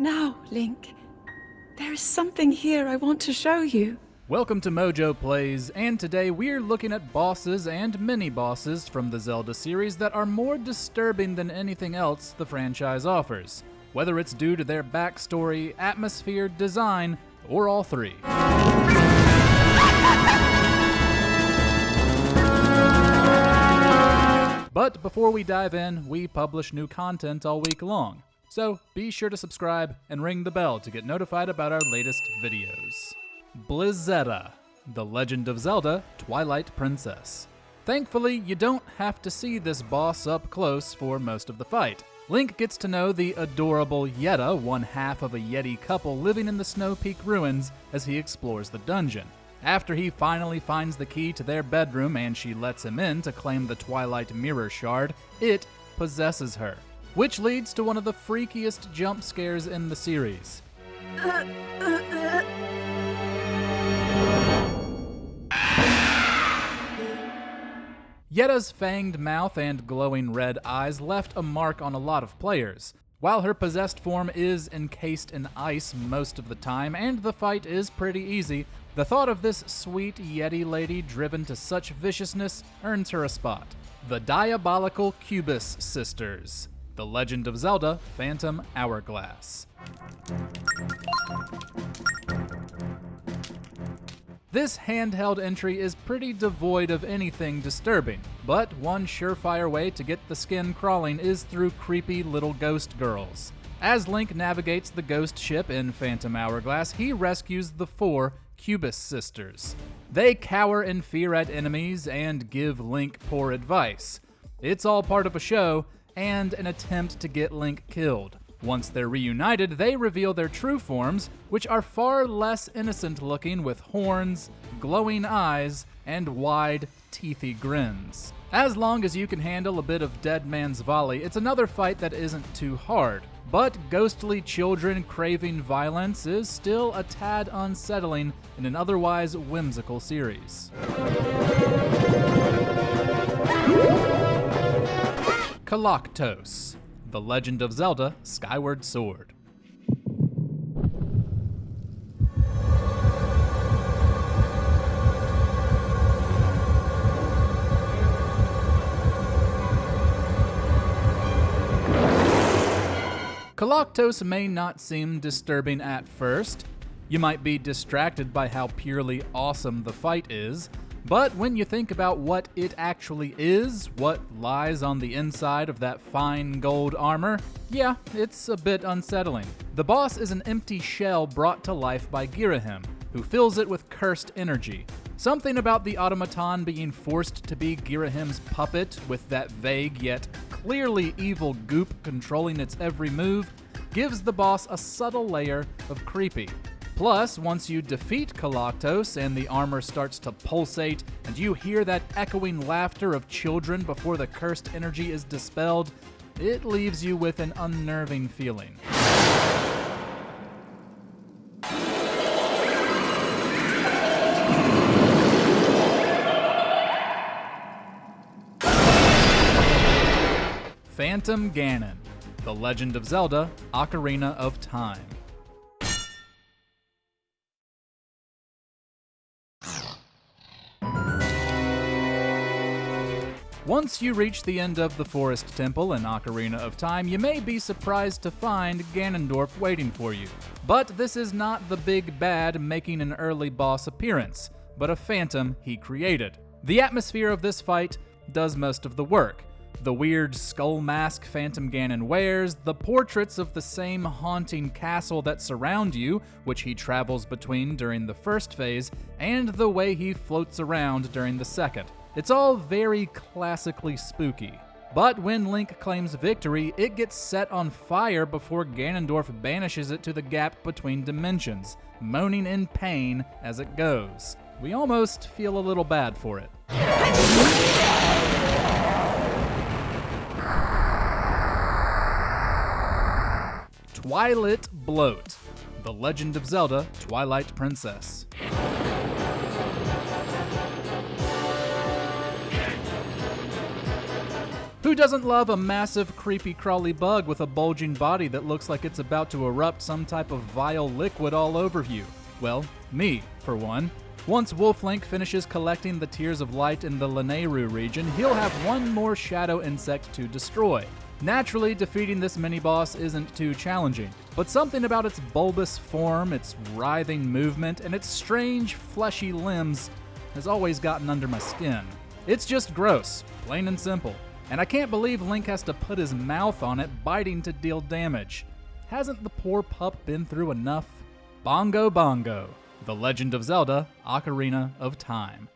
Now, Link, there is something here I want to show you. Welcome to MojoPlays, and today we're looking at bosses and mini-bosses from the Zelda series that are more disturbing than anything else the franchise offers, whether it's due to their backstory, atmosphere, design, or all three. But before we dive in, we publish new content all week long, so be sure to subscribe and ring the bell to get notified about our latest videos. Blizetta, the Legend of Zelda Twilight Princess. Thankfully, you don't have to see this boss up close for most of the fight. Link gets to know the adorable Yeta, one half of a Yeti couple living in the Snow Peak ruins, as he explores the dungeon. After he finally finds the key to their bedroom and she lets him in to claim the Twilight Mirror Shard, it possesses her, which leads to one of the freakiest jump scares in the series. Yeta's fanged mouth and glowing red eyes left a mark on a lot of players. While her possessed form is encased in ice most of the time and the fight is pretty easy, the thought of this sweet Yeti lady driven to such viciousness earns her a spot. The diabolical Cubus sisters, the Legend of Zelda Phantom Hourglass. This handheld entry is pretty devoid of anything disturbing, but one surefire way to get the skin crawling is through creepy little ghost girls. As Link navigates the ghost ship in Phantom Hourglass, he rescues the 4 Cubus sisters. They cower in fear at enemies and give Link poor advice. It's all part of a show and an attempt to get Link killed. Once they're reunited, they reveal their true forms, which are far less innocent looking with horns, glowing eyes, and wide, teethy grins. As long as you can handle a bit of Dead Man's Volley, it's another fight that isn't too hard. But ghostly children craving violence is still a tad unsettling in an otherwise whimsical series. Koloktos, the Legend of Zelda Skyward Sword. Koloktos may not seem disturbing at first. You might be distracted by how purely awesome the fight is, but when you think about what it actually is, what lies on the inside of that fine gold armor, yeah, it's a bit unsettling. The boss is an empty shell brought to life by Girahim, who fills it with cursed energy. Something about the automaton being forced to be Girahim's puppet with that vague yet clearly evil goop controlling its every move gives the boss a subtle layer of creepy. Plus, once you defeat Koloktos and the armor starts to pulsate and you hear that echoing laughter of children before the cursed energy is dispelled, it leaves you with an unnerving feeling. Phantom Ganon, the Legend of Zelda Ocarina of Time. Once you reach the end of the Forest Temple in Ocarina of Time, you may be surprised to find Ganondorf waiting for you. But this is not the big bad making an early boss appearance, but a phantom he created. The atmosphere of this fight does most of the work. The weird skull mask Phantom Ganon wears, the portraits of the same haunting castle that surround you, which he travels between during the first phase, and the way he floats around during the second. It's all very classically spooky. But when Link claims victory, it gets set on fire before Ganondorf banishes it to the gap between dimensions, moaning in pain as it goes. We almost feel a little bad for it. Twilit Bloat, the Legend of Zelda Twilight Princess. Who doesn't love a massive, creepy, crawly bug with a bulging body that looks like it's about to erupt some type of vile liquid all over you? Well, me, for one. Once Wolf Link finishes collecting the Tears of Light in the Lanayru region, he'll have one more shadow insect to destroy. Naturally, defeating this mini-boss isn't too challenging, but something about its bulbous form, its writhing movement, and its strange, fleshy limbs has always gotten under my skin. It's just gross, plain and simple, and I can't believe Link has to put his mouth on it, biting to deal damage. Hasn't the poor pup been through enough? Bongo Bongo, The Legend of Zelda, Ocarina of Time.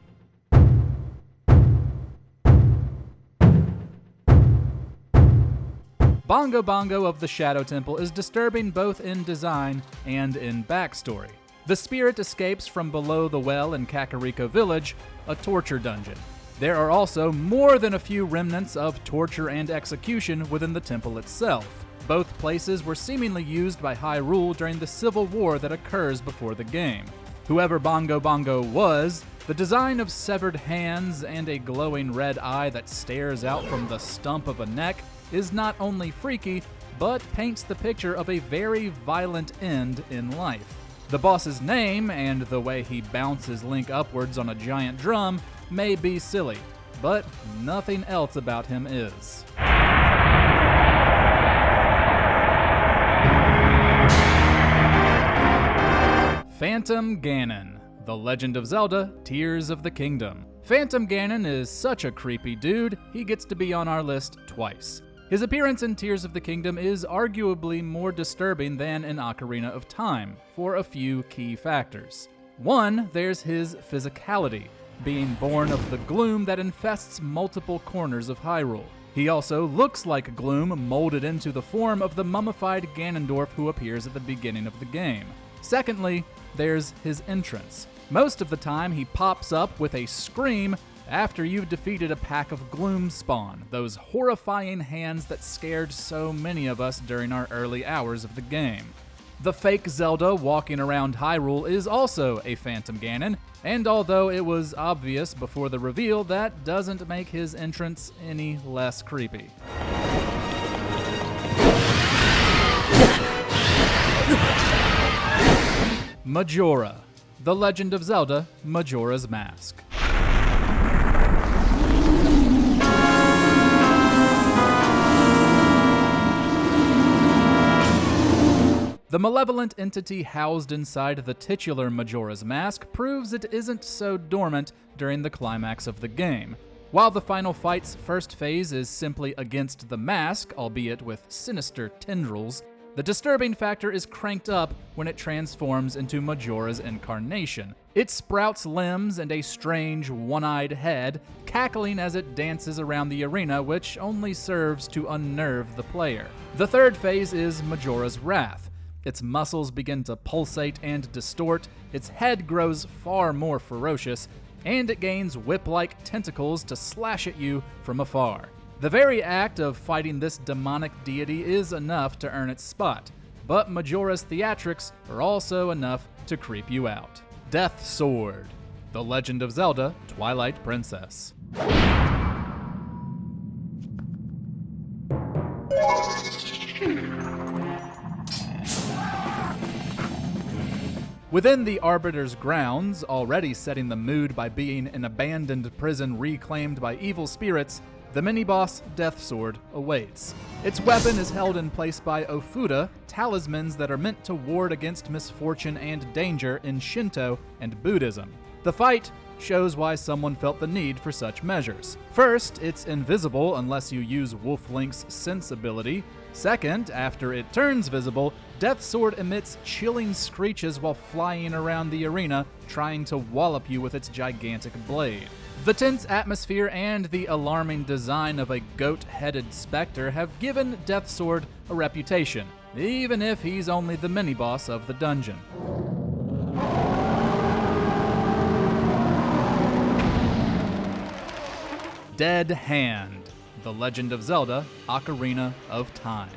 Bongo Bongo of the Shadow Temple is disturbing both in design and in backstory. The spirit escapes from below the well in Kakariko Village, a torture dungeon. There are also more than a few remnants of torture and execution within the temple itself. Both places were seemingly used by Hyrule during the civil war that occurs before the game. Whoever Bongo Bongo was, the design of severed hands and a glowing red eye that stares out from the stump of a neck is not only freaky, but paints the picture of a very violent end in life. The boss's name and the way he bounces Link upwards on a giant drum may be silly, but nothing else about him is. Phantom Ganon, The Legend of Zelda, Tears of the Kingdom. Phantom Ganon is such a creepy dude, he gets to be on our list twice. His appearance in Tears of the Kingdom is arguably more disturbing than in Ocarina of Time, for a few key factors. One, there's his physicality, being born of the gloom that infests multiple corners of Hyrule. He also looks like gloom molded into the form of the mummified Ganondorf who appears at the beginning of the game. Secondly, there's his entrance. Most of the time he pops up with a scream after you've defeated a pack of Gloom Spawn, those horrifying hands that scared so many of us during our early hours of the game. The fake Zelda walking around Hyrule is also a Phantom Ganon, and although it was obvious before the reveal, that doesn't make his entrance any less creepy. Majora, The Legend of Zelda, Majora's Mask. The malevolent entity housed inside the titular Majora's Mask proves it isn't so dormant during the climax of the game. While the final fight's first phase is simply against the mask, albeit with sinister tendrils, the disturbing factor is cranked up when it transforms into Majora's incarnation. It sprouts limbs and a strange, one-eyed head, cackling as it dances around the arena, which only serves to unnerve the player. The third phase is Majora's Wrath. Its muscles begin to pulsate and distort, its head grows far more ferocious, and it gains whip-like tentacles to slash at you from afar. The very act of fighting this demonic deity is enough to earn its spot, but Majora's theatrics are also enough to creep you out. Death Sword, The Legend of Zelda, Twilight Princess. Within the Arbiter's grounds, already setting the mood by being an abandoned prison reclaimed by evil spirits, the mini-boss Death Sword awaits. Its weapon is held in place by Ofuda, talismans that are meant to ward against misfortune and danger in Shinto and Buddhism. The fight shows why someone felt the need for such measures. First, it's invisible unless you use Wolf Link's sense ability. Second, after it turns visible, Death Sword emits chilling screeches while flying around the arena, trying to wallop you with its gigantic blade. The tense atmosphere and the alarming design of a goat-headed specter have given Death Sword a reputation, even if he's only the mini-boss of the dungeon. Dead Hand, The Legend of Zelda, Ocarina of Time.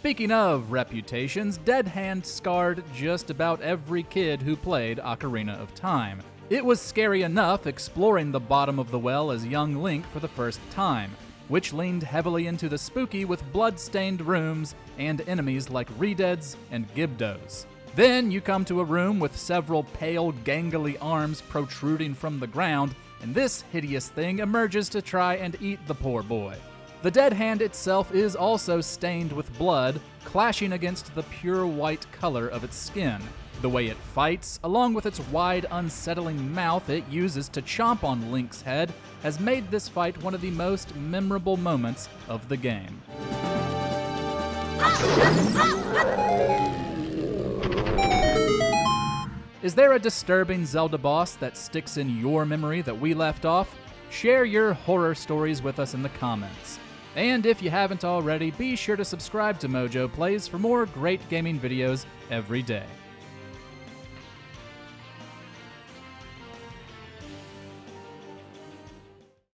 Speaking of reputations, Dead Hand scarred just about every kid who played Ocarina of Time. It was scary enough exploring the bottom of the well as young Link for the first time, which leaned heavily into the spooky with blood-stained rooms and enemies like Redeads and Gibdos. Then you come to a room with several pale, gangly arms protruding from the ground, and this hideous thing emerges to try and eat the poor boy. The Dead Hand itself is also stained with blood, clashing against the pure white color of its skin. The way it fights, along with its wide, unsettling mouth it uses to chomp on Link's head, has made this fight one of the most memorable moments of the game. Is there a disturbing Zelda boss that sticks in your memory that we left off? Share your horror stories with us in the comments. And if you haven't already, be sure to subscribe to MojoPlays for more great gaming videos every day.